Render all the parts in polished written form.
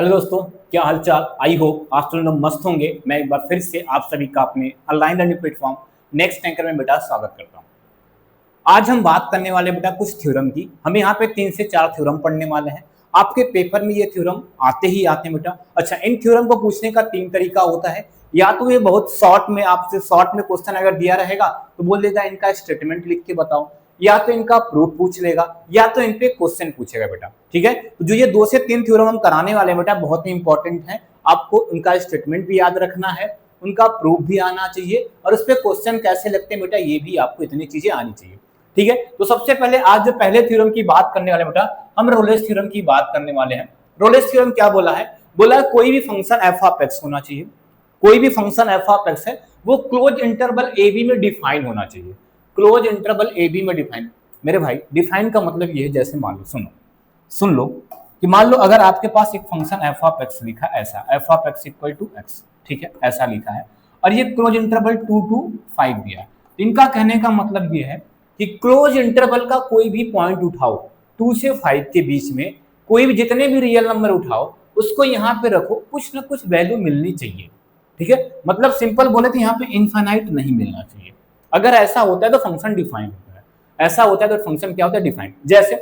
Hello दोस्तों, क्या हालचाल। आई होप आप सब लोग मस्त होंगे। मैं एक बार फिर से आप सभी का अपने online learning platform next anchor में बेटा स्वागत करता हूं। आज हम बात करने वाले बेटा कुछ थ्योरम की। हम यहाँ पे 3 से 4 थ्योरम पढ़ने वाले हैं। आपके पेपर में ये थ्योरम आते ही आते हैं बेटा। अच्छा, इन थ्योरम को पूछने का 3 तरीका होता है। या तो ये बहुत शॉर्ट में आपसे शॉर्ट में क्वेश्चन अगर दिया रहेगा तो बोल देगा इनका स्टेटमेंट लिख के बताओ, या तो इनका प्रूफ पूछ लेगा, या तो इन पे क्वेश्चन पूछेगा बेटा। ठीक है, तो जो ये 2 से 3 थ्योरम हम कराने वाले हैं बेटा बहुत ही इंपॉर्टेंट है। आपको उनका स्टेटमेंट भी याद रखना है, उनका प्रूफ भी आना चाहिए, और उस पर क्वेश्चन कैसे लगते हैं बेटा ये भी आपको इतनी चीजें आनी चाहिए। ठीक है, तो सबसे पहले आज जो पहले थ्योरम की बात करने वाले बेटा, हम रोलेस थ्योरम की बात करने वाले हैं। रोलेस थ्योरम क्या बोला है? बोला है कोई भी फंक्शन एफ ऑफ एक्स होना चाहिए, कोई भी फंक्शन एफ ऑफ एक्स है वो क्लोज इंटरवल ए बी में डिफाइन होना चाहिए। क्लोज इंटरवल ए बी में डिफाइन। मेरे भाई डिफाइन का मतलब ये है, जैसे मान लो सुन लो कि मान लो अगर आपके पास एक फंक्शन एफ ऑफ एक्स लिखा ऐसा, f of x equal to x, ठीक है, ऐसा लिखा है, और ये क्लोज इंटरवल 2 to 5 दिया है। इनका कहने का मतलब ये है कि क्लोज इंटरवल का कोई भी पॉइंट उठाओ 2 से 5 के बीच में, कोई भी जितने भी रियल नंबर उठाओ उसको यहाँ पे रखो, कुछ ना कुछ वैल्यू मिलनी चाहिए। ठीक है, मतलब सिंपल बोले तो यहाँ पे इनफाइनाइट नहीं मिलना चाहिए। अगर ऐसा होता है तो फंक्शन डिफाइन होता है, ऐसा होता है तो फंक्शन क्या होता है? डिफाइन। जैसे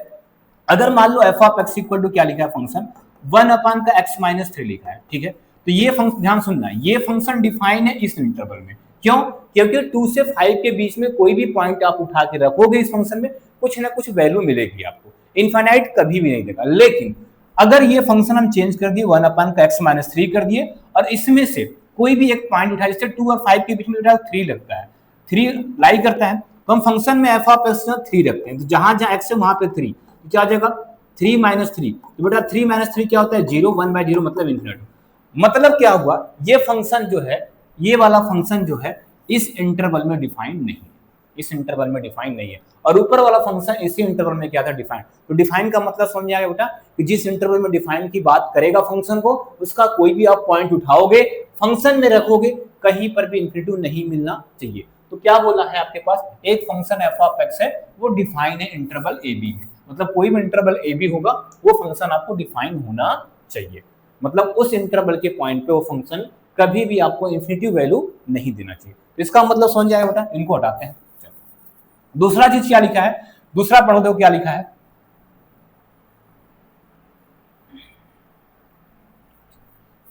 अगर मान लो F of x equal to क्या लिखा है फंक्शन 1 अपान का एक्स माइनस 3 लिखा है। ठीक है, तो ये फंक्शन ध्यान सुनना है, ये फंक्शन डिफाइन है इस इंटरवल में। क्यों? क्योंकि 2 से 5 के बीच में कोई भी पॉइंट आप उठा के रखोगे इस फंक्शन में, कुछ ना कुछ वैल्यू मिलेगी आपको। इनफाइनाइट कभी भी नहीं देगा। लेकिन अगर ये फंक्शन हम चेंज कर दिए 1 अपान का एक्स माइनस 3 कर दिए, और इसमें से कोई भी एक पॉइंट उठाए, जैसे 2 और 5 के बीच में उठाए 3 लगता है, 3 लाई करता है, तो हम फंक्शन में एफ ऑफ एक्स 3 रखते हैं। तो जहां जहां एक्स है वहां पे 3, तो क्या आ जाएगा 3 माइनस 3। तो बेटा 3 माइनस 3 क्या होता है? 0। 1/0 मतलब इन्फिनिटी। मतलब क्या हुआ? ये फंक्शन जो है, ये वाला फंक्शन जो है इस इंटरवल में डिफाइन नहीं है, इस इंटरवल में डिफाइन नहीं है। और ऊपर वाला फंक्शन इसी इंटरवल में क्या था? डिफाइन। तो डिफाइन का मतलब समझ आएगा बेटा कि जिस इंटरवल में डिफाइन की बात करेगा फंक्शन को, उसका कोई भी आप पॉइंट उठाओगे फंक्शन में रखोगे, कहीं पर भी इन्फिनिटी नहीं मिलना चाहिए। तो क्या बोला है आपके पास? एक फंक्शन एफ ऑफ एक्स है वो डिफाइन है इंटरवल ए बी में। मतलब कोई भी इंटरवल ए बी होगा वो फंक्शन आपको डिफाइन होना चाहिए। मतलब उस इंटरवल के पॉइंट पे वो फंक्शन कभी भी आपको इन्फिनिटी वैल्यू नहीं देना चाहिए। तो इसका मतलब समझ जाएगा बेटा। इनको हटाते हैं। दूसरा चीज क्या लिखा है? दूसरा पढ़ो दो क्या लिखा है।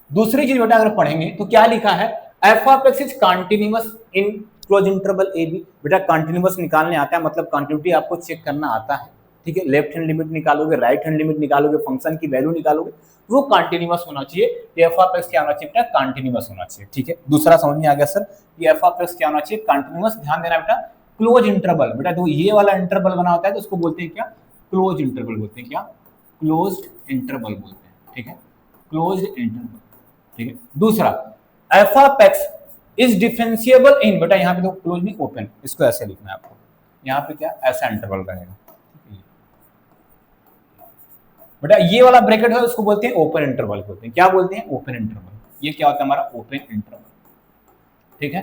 दूसरी चीज बेटा अगर पढ़ेंगे तो क्या लिखा है? F of x is continuous in close interval A b. बेटा कंटीन्यूअस निकालने आता है, मतलब कंटिन्यूटी आपको चेक करना आता है। ठीक है, लेफ्ट हैंड लिमिट निकालोगे, राइट हैंड लिमिट निकालोगे, फंक्शन की वैल्यू निकालोगे, वो कंटीन्यूअस होना चाहिए। एफ ऑफ एक्स क्या होना चाहिए बेटा? कंटीन्यूअस होना चाहिए। ठीक है, दूसरा समझ में आ गया सर। ये एफ ऑफ एक्स क्या होना चाहिए? कंटीन्यूअस। ध्यान देना बेटा, क्लोज इंटरवल। बेटा तो ये वाला इंटरवल बना होता है तो उसको बोलते हैं क्या? क्लोज इंटरवल बोलते हैं। क्या? क्लोज्ड इंटरवल बोलते हैं। ठीक है, क्लोज्ड इंटरवल। ठीक है, दूसरा F of x is differentiable in, बेटा यहाँ पे तो क्लोज नहीं ओपन, इसको ऐसे लिखना है आपको। यहाँ पे क्या? ऐसा इंटरवल रहेगा। बेटा ये वाला ब्रैकेट है उसको बोलते हैं ओपन इंटरवल बोलते हैं। क्या बोलते हैं? Open interval. ये क्या होता है हमारा? Open interval. ठीक है,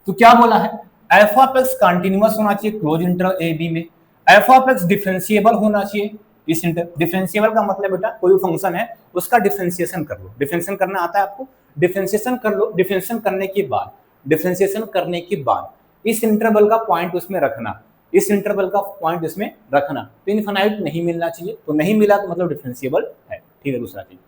तो क्या बोला है? एफ ऑफ एक्स कंटीन्यूअस होना चाहिए क्लोज इंटरवल ए बी में। एफ ऑफ एक्स डिफरेंशिएबल होना चाहिए इस इंटर। डिफरेंशिएबल का मतलब बेटा कोई फंक्शन है उसका डिफरेंशिएशन कर लो। डिफरेंशिएशन करना आता है आपको? डिफरेंशिएशन कर लो। डिफरेंशिएशन करने के बाद इस इंटरवल का पॉइंट उसमें रखना, इस इंटरवल का पॉइंट इसमें रखना। तो इनफाइनाइट नहीं मिलना चाहिए, तो नहीं मिला तो मतलब डिफरेंशिएबल है। ठीक है, दूसरा चीज।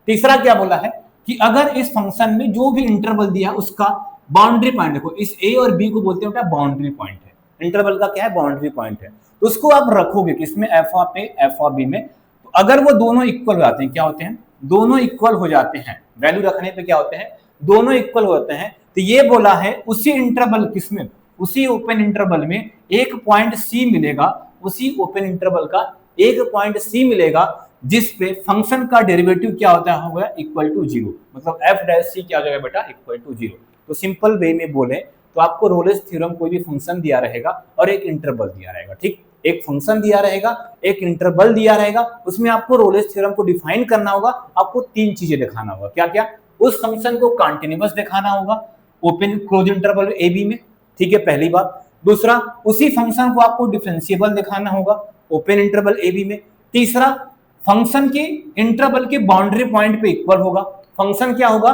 तीसरा क्या बोला है कि अगर इस फंक्शन में जो भी इंटरवल दिया उसका बाउंड्री पॉइंट देखो, इस ए और बी को बोलते हैं बेटा बाउंड्री पॉइंट है। इंटरवल का क्या है? बाउंड्री पॉइंट है। तो उसको आप रखोगे किसमें? F of a f of b में। तो अगर वो दोनों इक्वल हो जाते हैं, क्या होते हैं? दोनों इक्वल हो जाते हैं। वैल्यू रखने पे क्या होते हैं? दोनों इक्वल होते हैं। तो ये बोला है उसी इंटरवल किसमें? उसी ओपन इंटरवल में एक पॉइंट सी मिलेगा, उसी ओपन इंटरवल का एक पॉइंट सी मिलेगा जिस पे फंक्शन का डेरिवेटिव क्या होता है? होगा इक्वल टू 0। मतलब एफ डैश सी क्या हो जाएगा बेटा? Equal to 0। तो सिंपल वे में बोले तो आपको रोलेस थ्योरम कोई भी फंक्शन दिया रहेगा और एक इंटरवल दिया रहेगा। ठीक, एक फंक्शन दिया रहेगा, एक इंटरवल दिया रहेगा, उसमें आपको रोलेस थ्योरम को डिफाइन करना होगा। आपको 3 चीजें दिखाना होगा। क्या क्या? उस फंक्शन को कंटीन्यूअस दिखाना होगा ओपन क्लोज इंटरवल ए बी में। ठीक है, पहली बात। दूसरा, उसी फंक्शन को आपको डिफरेंशिएबल दिखाना होगा ओपन इंटरवल ए बी में। तीसरा, फंक्शन के इंटरवल के बाउंड्री पॉइंट पे इक्वल होगा। फंक्शन क्या होगा,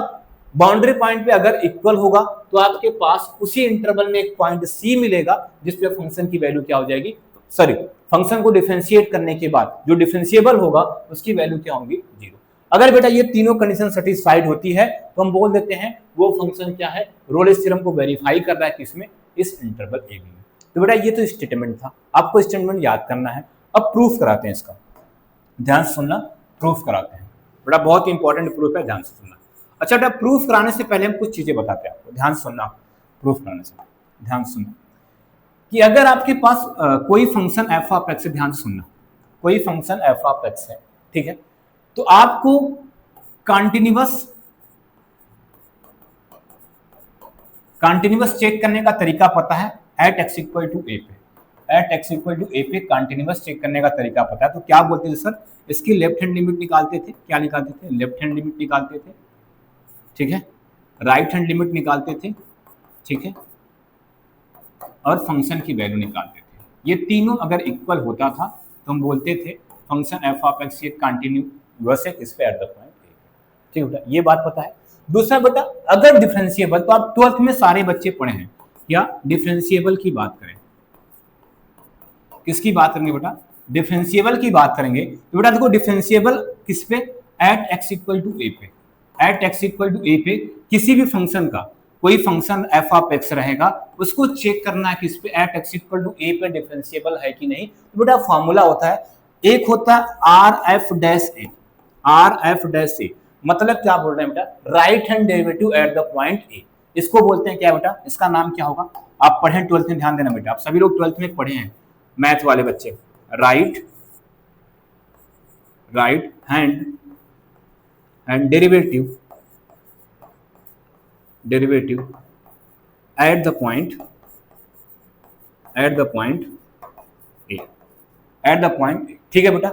बाउंड्री पॉइंट पे अगर इक्वल होगा तो आपके पास उसी इंटरवल में एक पॉइंट सी मिलेगा जिस पे फंक्शन की वैल्यू क्या हो जाएगी, सॉरी फंक्शन को डिफरेंशिएट करने के बाद जो डिफरेंशिएबल होगा उसकी वैल्यू क्या होगी, 0। अगर बेटा ये तीनों कंडीशन सेटिस्फाइड होती है तो हम बोल देते हैं वो फंक्शन क्या है, रोल्स थ्योरम को वेरीफाई कर रहा है किसमें, इस इंटरवल ए बी में। तो बेटा ये तो स्टेटमेंट था, आपको स्टेटमेंट याद करना है। अब प्रूफ कराते हैं इसका, ध्यान से सुनना, प्रूफ कराते हैं बेटा, बहुत इंपॉर्टेंट प्रूफ है, ध्यान से सुनना। अच्छा बेटा प्रूफ कराने से पहले हम कुछ चीजें बताते हैं आपको, ध्यान से सुनना। प्रूफ कराने से ध्यान से सुनना कि अगर आपके पास कोई फंक्शन एफ ऑफ एक्स है, ध्यान से सुनना, कोई फंक्शन एफ ऑफ एक्स है, ठीक है, तो आपको कंटिन्यूअस चेक करने का तरीका पता है, एट एक्स इक्वल टू ए पे, एट एक्स इक्वल टू ए पे कंटिन्यूअस चेक करने का तरीका पता है। तो क्या बोलते थे सर, इसकी लेफ्ट हैंड लिमिट निकालते थे, क्या निकालते थे, लेफ्ट हैंड लिमिट निकालते थे, ठीक है, राइट हैंड लिमिट निकालते थे, ठीक है, और फंक्शन की वैल्यू निकालते थे। ये तीनों अगर इक्वल होता था तो हम बोलते थे फंक्शन एफ ऑफ एक्स ये कंटिन्यूअस है इस पे एट द पॉइंट, ठीक है बेटा, ये बात पता है। दूसरा बेटा अगर डिफरेंशिएबल, तो आप 12th में सारे बच्चे पढ़े हैं, या डिफरेंशिएबल की बात करें, किसकी बात करेंगे बेटा, डिफरेंशिएबल की बात करेंगे। तो बेटा देखो डिफरेंशिएबल किस पे, एट एक्स इक्वल टू ए पे, एट एक्स इक्वल टू ए पे किसी भी फंक्शन का, कोई फंक्शन एफ ऑफ एक्स रहेगा उसको चेक करना है किस पे, एट एक्स इक्वल टू ए पे डिफरेंशिएबल है कि नहीं। तो बेटा फॉर्मूला होता है, एक होता है आर एफ डैश ए, आर एफ डैश ए, मतलब क्या बोल रहे हैं बेटा, right hand derivative eight the point ए, इसको बोलते हैं क्या बेटा, इसका नाम क्या होगा, आप पढ़े 12th में, ध्यान देना बेटा, आप सभी लोग 12th में पढ़े हैं, मैथ वाले बच्चे, right hand derivative eight the point A, eight the point, ठीक है बेटा।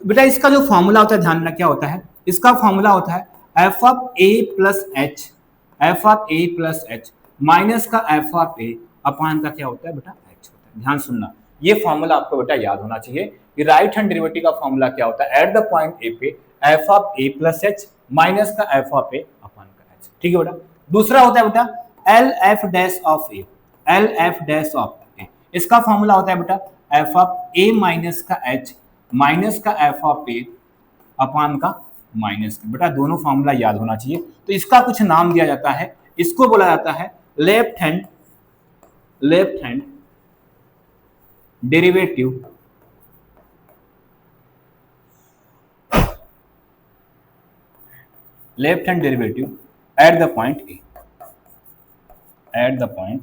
बेटा इसका जो फॉर्मूला होता है ध्यान रखना क्या होता है, इसका फॉर्मूला होता है f of A plus h, F of A plus H minus का एफ ऑफ ए अपान का क्या होता है बेटा, एच होता है। ध्यान सुनना, ये फॉर्मूला आपको बेटा याद होना चाहिए कि राइट हैंड डेरिवेटिव का फॉर्मूला क्या होता है, एट द पॉइंट ए पे F of A plus H minus का एफ ऑफ ए अपान का एच, ठीक है बेटा। दूसरा होता है बेटा L F dash of A, L F dash of A, इसका फॉर्मूला होता है बेटा एफ ऑफ ए माइनस का एच माइनस का एफ ऑफ ए अपान का माइनस का, बेटा दोनों फॉर्मूला याद होना चाहिए। तो इसका कुछ नाम दिया जाता है, इसको बोला जाता है left hand derivative eight the point A, eight the point,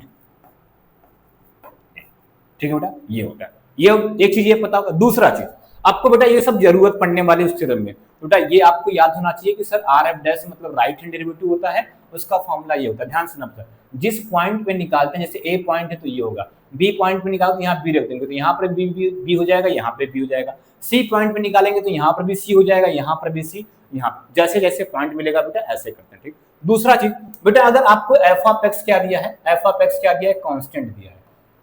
ठीक है बेटा, ये होता है। ये एक चीज ये पता होगा। दूसरा चीज आपको बेटा ये सब जरूरत पड़ने वाली उस थ्योरम में, बेटा ये आपको याद होना चाहिए कि सर आर एफ डैश मतलब राइट हैंड डेरिवेटिव होता है, उसका फॉर्मूला ये होता है, ध्यान से ना बेटा, जिस पॉइंट पे निकालते हैं, जैसे ए पॉइंट है तो ये होगा, बी पॉइंट पे निकालते यहाँ बी रख देंगे तो यहाँ पर बी हो जाएगा, यहाँ पे बी हो जाएगा, सी पॉइंट पे निकालेंगे तो यहाँ पर भी सी हो जाएगा, यहाँ पर भी सी, यहाँ जैसे जैसे पॉइंट मिलेगा बेटा ऐसे करते हैं, ठीक। दूसरा चीज बेटा अगर आपको एफ ऑफ एक्स क्या दिया है, एफ ऑफ एक्स क्या दिया है, कांस्टेंट दिया है,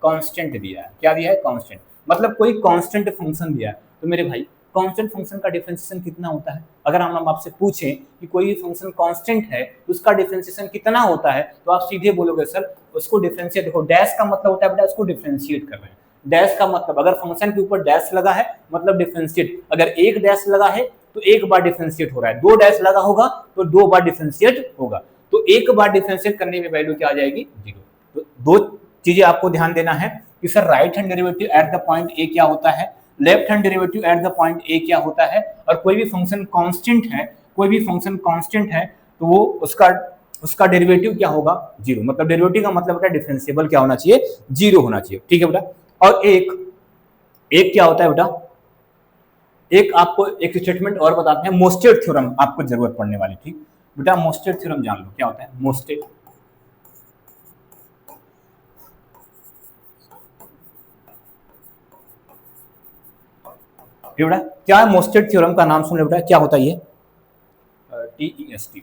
कांस्टेंट दिया है, क्या दिया है, कांस्टेंट, मतलब कोई कांस्टेंट फंक्शन दिया है, तो मेरे भाई कांस्टेंट फंक्शन का डिफरेंशिएशन कितना होता है, अगर हम आपसे पूछें कि कोई फंक्शन कांस्टेंट है तो उसका डिफरेंशिएशन कितना होता है, तो आप सीधे बोलोगे सर उसको डिफरेंशिएट, देखो डैश का मतलब होता है बेटा उसको डिफरेंशिएट कर रहे हैं, डैश का मतलब अगर फंक्शन के ऊपर डैश लगा है मतलब डिफरेंशिएट, अगर एक डैश लगा है तो एक बार डिफरेंशिएट हो रहा है, दो डैश लगा होगा तो दो बार डिफरेंशिएट होगा, तो एक बार डिफरेंशिएट करने में वैल्यू क्या आ जाएगी, 0। तो दो चीजें आपको ध्यान देना है कि sir right hand derivative eight the point ए क्या होता है, left hand derivative eight the point ए क्या होता है, और कोई भी फंक्शन कांस्टेंट है, कोई भी फंक्शन कांस्टेंट है तो वो उसका डेरिवेटिव क्या होगा, 0, मतलब डेरिवेटिव का मतलब बेटा डिफरेंशिएबल क्या होना चाहिए, 0 होना चाहिए, ठीक है बेटा। और एक क्या होता है बेटा, एक आपको एक स्टेटमेंट और बताते हैं, मोस्टेड थ्योरम आपको जरूरत पड़ने वाली, ठीक बेटा, मोस्टेड थ्योरम जान लो क्या होता है, मोस्टेड, बेटा क्या है मोस्टेड थ्योरम का नाम सुन लो बेटा, क्या होता है ये, TEST,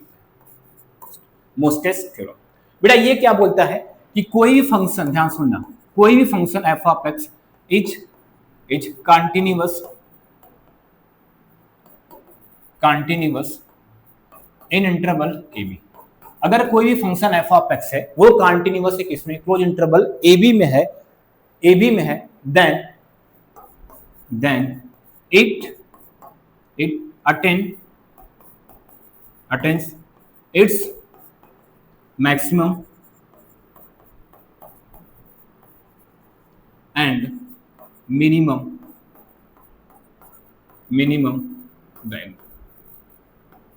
मोस्टेड थ्योरम। बेटा ये क्या बोलता है कि कोई भी फंक्शन, ध्यान सुनना, कोई भी function f of x is continuous continuous in interval A b. अगर कोई भी फंक्शन एफ ऑफ एक्स है वो कंटिन्यूअस है किसमें, क्लोज इंटरवल ए बी में है, ए बी में है, then it attains its maximum and minimum value.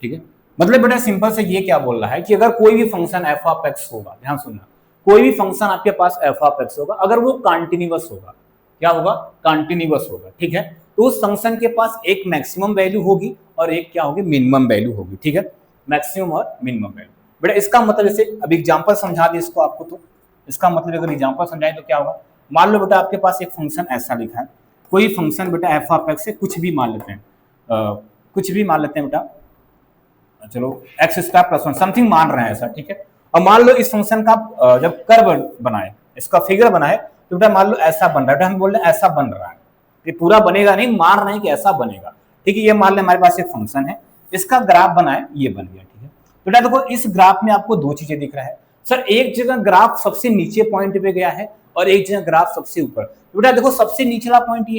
ठीक है, मतलब बेटा सिंपल से ये क्या बोल रहा है कि अगर कोई भी फंक्शन एफ ऑफ एक्स होगा, ध्यान सुनना, कोई भी फंक्शन आपके पास एफ ऑफ एक्स होगा, अगर वो कंटिन्यूअस होगा, क्या होगा, कंटिन्यूअस होगा। ठीक है, तो उस फंक्शन के पास एक मैक्सिमम वैल्यू होगी और एक क्या होगी, मिनिमम वैल्यू होगी। ठीक है, मैक्सिमम और मिनिमम वैल्यू। बेटा इसका मतलब जैसे अब एग्जांपल समझा दे इसको आपको, तो इसका मतलब अगर एग्जांपल समझाए तो क्या होगा, मान लो बेटा आपके पास एक फंक्शन ऐसा लिखा है, कोई फंक्शन बेटा एफ ऑफ एक्स से कुछ भी मान लेते हैं, कुछ भी मान लेते हैं बेटा, चलो x square plus one something मान रहे हैं ऐसा। ठीक है, और मान लो इस फंक्शन का जब कर्व बनाए, इसका फिगर बनाए, तो बेटा मान लो ऐसा बन रहा है, हम बोल रहे हैं ऐसा बन रहा है, ये पूरा बनेगा नहीं, मान रहे हैं कि ऐसा बनेगा। ठीक है, ये मान लें हमारे पास एक फंक्शन है, इसका ग्राफ बनाए, ये बन गया। ठीक है, बेटा देखो इस ग्राफ में आपको दो चीजें दिख रहा है, सर एक जगह ग्राफ सबसे नीचे पॉइंट पे गया है और एक जगह ग्राफ सबसे ऊपर। तो बेटा देखो सबसे निचला पॉइंट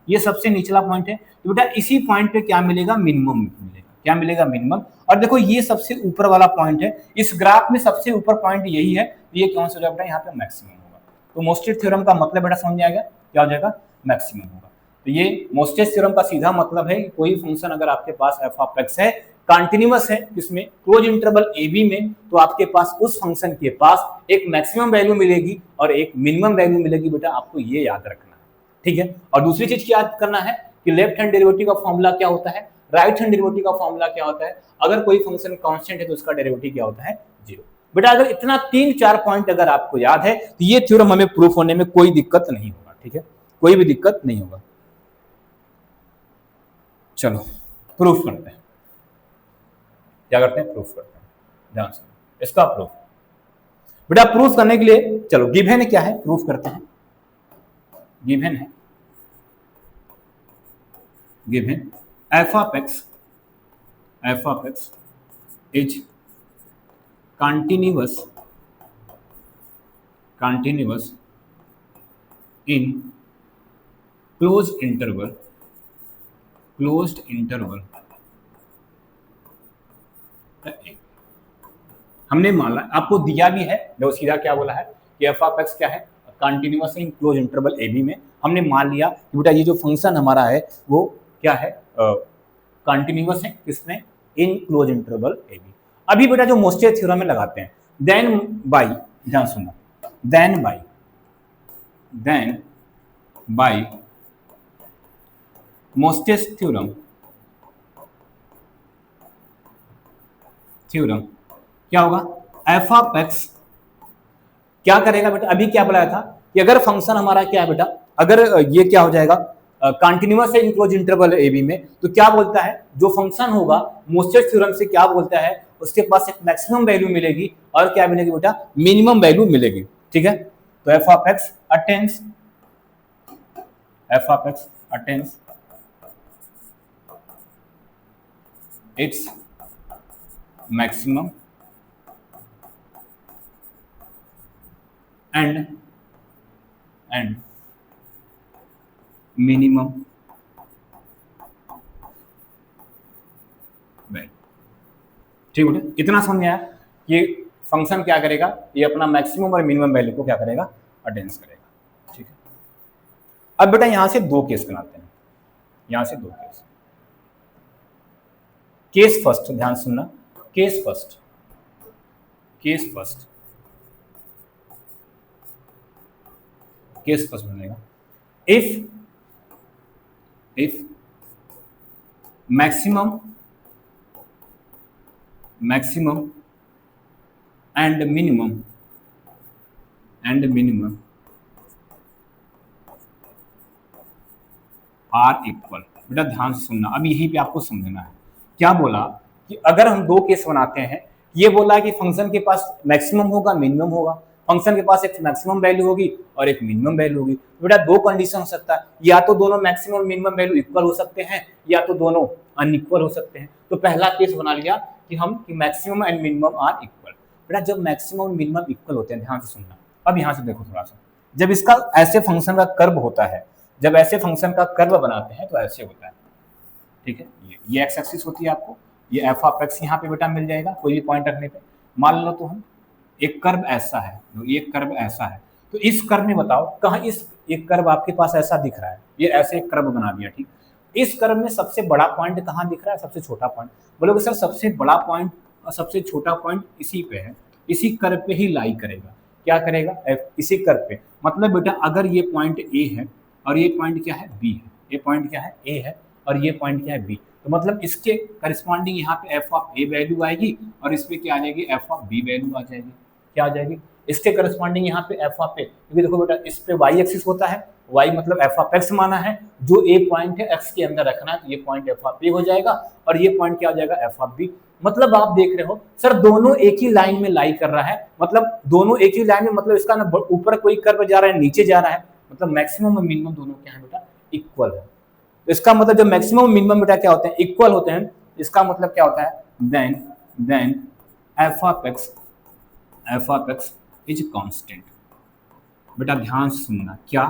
ये सबसे निचला पॉइंट है, तो बेटा इसी पॉइंट पे क्या मिलेगा, मिनिमम मिलेगा। क्या मिलेगा, मिनिमम। और देखो ये सबसे ऊपर वाला पॉइंट है, इस ग्राफ में सबसे ऊपर पॉइंट यही है, ये कौन सा बेटा, यहाँ पे मैक्सिमम होगा। तो मोस्टेस थ्योरम का मतलब बेटा समझ आएगा, क्या हो जाएगा, मैक्सिमम होगा। तो ये मोस्टेस थ्योरम का सीधा मतलब है कोई फंक्शन अगर आपके पास एफ ऑफ एक्स है, कंटिन्यूअस है, किसमें, क्लोज इंटरवल ए बी में, तो आपके पास उस फंक्शन के पास एक मैक्सिमम वैल्यू मिलेगी और एक मिनिमम वैल्यू मिलेगी। बेटा आपको ये याद रखना है। ठीक है, और दूसरी चीज क्या याद करना है कि लेफ्ट हैंड डेरिवेटिव का फॉर्मूला क्या होता है, राइट हैंड डेरिवेटिव का फॉर्मूला क्या होता है। अगर कोई फंक्शन कांस्टेंट है तो उसका डेरिवेटिव क्या होता है, जीरो। बेटा अगर इतना 3-4 पॉइंट अगर आपको याद है तो ये थ्योरम हमें प्रूफ होने में कोई दिक्कत नहीं होगा। ठीक है, कोई भी दिक्कत नहीं होगा। चलो प्रूफ करते हैं, क्या करते हैं, प्रूफ करते हैं, ध्यान से इसका प्रूफ। बेटा प्रूफ करने के लिए चलो गिवन क्या है, प्रूफ करते हैं। गिवन है, given F of x is continuous in closed interval हमने माना, आपको दिया भी है, जो सीधा क्या बोला है कि एफ ऑफ एक्स क्या है, continuous in close interval A b में। हमने मान लिया कि बेटा ये जो फंक्शन हमारा है वो क्या है, कंटिन्यूअस है, किसमें, इन क्लोज इंटरवल ए बी। अभी बेटा जो मोस्टेस थ्योरम में लगाते हैं, देन बाय, ध्यान सुनना, देन बाय मोस्टेस थ्योरम क्या होगा, एफ ऑफ एक्स क्या करेगा बेटा, अभी क्या बताया था कि अगर फंक्शन हमारा क्या है बेटा, अगर ये क्या हो जाएगा, कंटिन्यूअस है in close interval A b में, तो क्या बोलता है, जो फंक्शन होगा मोस्टेस थ्योरम से क्या बोलता है, उसके पास एक मैक्सिमम वैल्यू मिलेगी और क्या मिलेगी बेटा, मिनिमम वैल्यू मिलेगी। ठीक है, तो f of x attains its maximum and minimum value. ठीक है, इतना समझ आया कि फंक्शन क्या करेगा, ये अपना मैक्सिमम और मिनिमम वैल्यू को क्या करेगा, अटेंस करेगा। ठीक है, अब बेटा यहां से दो केस बनाते हैं, यहां से दो केस। केस फर्स्ट, ध्यान सुनना, केस फर्स्ट बनेगा, if maximum and minimum are equal. बेटा ध्यान से सुनना, अब यहीं पे आपको समझना है, क्या बोला कि अगर हम दो केस बनाते हैं, ये बोला कि फंक्शन के पास मैक्सिमम होगा, मिनिमम होगा, फंक्शन के पास एक मैक्सिमम वैल्यू होगी और एक मिनिमम वैल्यू होगी। बेटा दो कंडीशन हो सकता है, या तो दोनों मैक्सिमम मिनिमम वैल्यू इक्वल हो सकते हैं, या तो दोनों अनइक्वल हो सकते हैं। तो पहला केस बना लिया कि maximum and minimum are equal. बेटा जब मैक्सिमम और मिनिमम इक्वल होते हैं, ध्यान से सुनना, अब यहाँ से देखो थोड़ा सा, जब इसका ऐसे फंक्शन का कर्व होता है, जब ऐसे फंक्शन का कर्व बनाते हैं तो ऐसे होता है, ठीक है। ये एक्स एक्सिस होती है, आपको ये एफ ऑफ एक्स यहाँ पे बेटा मिल जाएगा कोई भी पॉइंट रखने पे। मान लो तो हम एक कर्व ऐसा है, एक कर्व ऐसा है, तो इस कर्व में बताओ कहाँ इस एक कर्व आपके पास ऐसा दिख रहा है, ये ऐसे एक कर्व बना दिया, ठीक। इस कर्व में सबसे बड़ा पॉइंट कहाँ दिख रहा है, सबसे छोटा पॉइंट। बोलोगे सर सबसे बड़ा पॉइंट और सबसे छोटा पॉइंट इसी पे है, इसी कर्व पे ही लाई करेगा। क्या करेगा, इसी कर्व पे। मतलब बेटा अगर ये पॉइंट ए है और ये पॉइंट क्या है, बी है, ये पॉइंट क्या है, ए है, और ये पॉइंट क्या है, बी, तो मतलब इसके करस्पॉन्डिंग यहाँ पे एफ ऑफ ए वैल्यू आएगी और इस पे क्या आ जाएगी, एफ ऑफ बी वैल्यू आ जाएगी। क्या आ जाएगी, इसके करस्पॉन्डिंग यहाँ पे एफ ऑफ ए, क्योंकि देखो बेटा इस पे वाई एक्सिस होता है, वाई मतलब एफ ऑफ एक्स माना है, जो ए पॉइंट है एक्स के अंदर रखना है, तो ये पॉइंट एफ ऑफ ए हो जाएगा और ये पॉइंट क्या हो जाएगा, एफ ऑफ बी। मतलब आप देख रहे हो सर दोनों एक ही लाइन में लाई कर रहा है, मतलब दोनों एक ही लाइन में, मतलब इसका ना ऊपर कोई कर्व जा रहा है नीचे जा रहा है, मतलब मैक्सिमम और मिनिमम दोनों क्या है बेटा, इक्वल है। तो इसका मतलब जब मैक्सिमम मिनिमम बेटा क्या होते हैं, इक्वल होते हैं, इसका मतलब क्या होता है, then F of x is constant. बेटा ध्यान से सुनना, क्या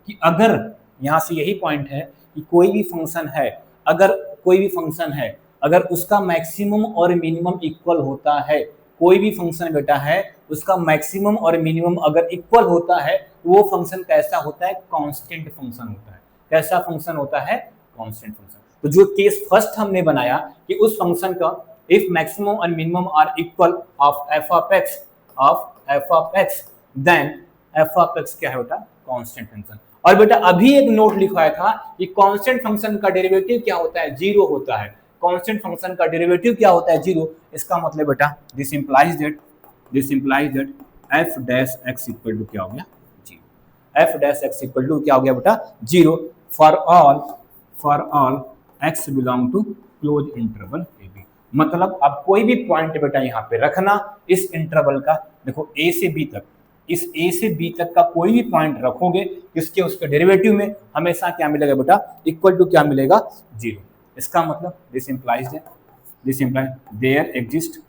कि अगर यहां से यही पॉइंट है कि कोई भी फंक्शन है, अगर कोई भी फंक्शन है, अगर उसका मैक्सिमम और मिनिमम इक्वल होता है, कोई भी फंक्शन बेटा है उसका मैक्सिमम और मिनिमम अगर इक्वल होता है, वो फंक्शन कैसा होता है, कांस्टेंट फंक्शन होता है। कैसा फंक्शन होता है, कांस्टेंट फंक्शन। तो जो केस फर्स्ट हमने बनाया कि उस फंक्शन का if maximum and minimum are equal of f of x then F of x क्या है बेटा, कांस्टेंट फंक्शन। और बेटा अभी एक नोट लिखवाया था कि कांस्टेंट फंक्शन का डेरिवेटिव क्या होता है, जीरो होता है। कांस्टेंट फंक्शन का डेरिवेटिव क्या होता है, जीरो। इसका मतलब बेटा this implies that F dash x equal to क्या हो गया, zero. F dash x equal to क्या हो गया बेटा, zero for all x belong to close interval A b. मतलब अब कोई भी पॉइंट बेटा यहाँ पे रखना इस इंटरवल का, देखो ए से बी तक, इस ए से बी तक का कोई भी पॉइंट रखोगे, इसके उसके डेरिवेटिव में हमेशा क्या मिलेगा बेटा, इक्वल टू क्या मिलेगा, जीरो। इसका मतलब this implies there exist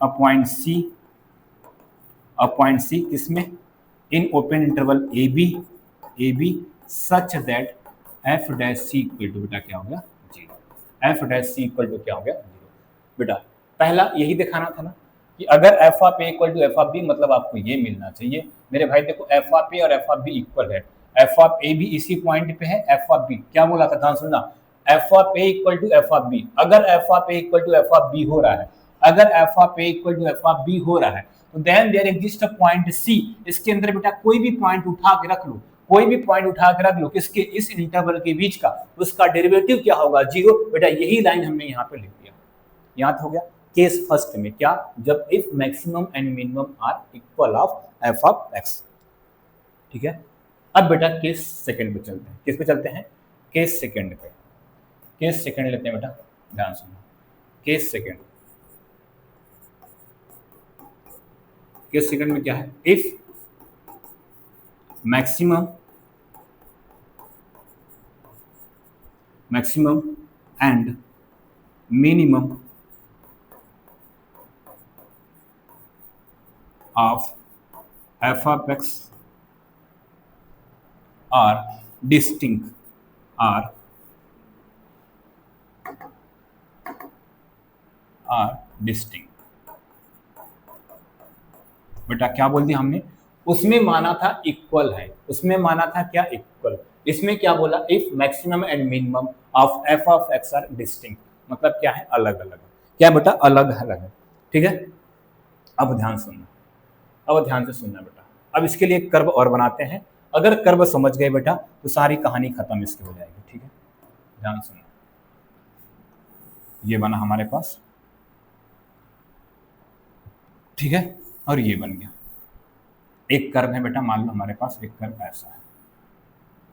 a point C किसमें, in open interval A B such that F dash C equal to बेटा क्या हो गया, zero. F dash C equal to क्या हो गया, जीरो। बेटा पहला यही दिखाना था ना कि अगर F of A equal to F of b, मतलब आपको ये मिलना चाहिए मेरे भाई। देखो एफ ऑफ ए और एफ ऑफ बी इक्वल है, एफ ऑफ ए भी इसी पॉइंट पे है, एफ ऑफ बी क्या बोला था, ध्यान सुनना, F of A equal to F of B. अगर F of A equal to F of B हो रहा है, अगर F of A equal to F of B हो रहा है, तो then there exist a point C. इसके अंदर बेटा कोई भी पॉइंट उठा के रख लो, कोई भी पॉइंट उठा के रख लो, किसके, इस इंटरवल के बीच का, उसका डेरिवेटिव क्या होगा, जीरो। बेटा यही लाइन हमने यहाँ पे लिख दिया, यहाँ हो गया। केस फर्स्ट में क्या, जब if maximum and minimum are equal of f of x, ठीक है। अब बेटा केस सेकंड पे चलते हैं, किस पे चलते हैं, केस सेकंड पे। केस सेकंड लेते हैं बेटा, ध्यान सुनो। केस सेकंड में क्या है, if maximum and minimum of f of x are distinct, बेटा क्या बोल दिया हमने, उसमें माना था इक्वल है, उसमें माना था क्या, इक्वल। इसमें क्या बोला, if maximum and minimum of f of x are distinct, मतलब क्या है, अलग अलग है। क्या बेटा, अलग अलग है, ठीक है। अब ध्यान सुनना, अब ध्यान से सुनना बेटा। अब इसके लिए कर्व और बनाते हैं, अगर कर्व समझ गए बेटा तो सारी कहानी खत्म इसकी हो जाएगी, ठीक है। ध्यान सुनना, ये बना हमारे पास, ठीक है, और ये बन गया एक कर्व है बेटा, मान लो हमारे पास एक कर्व ऐसा है,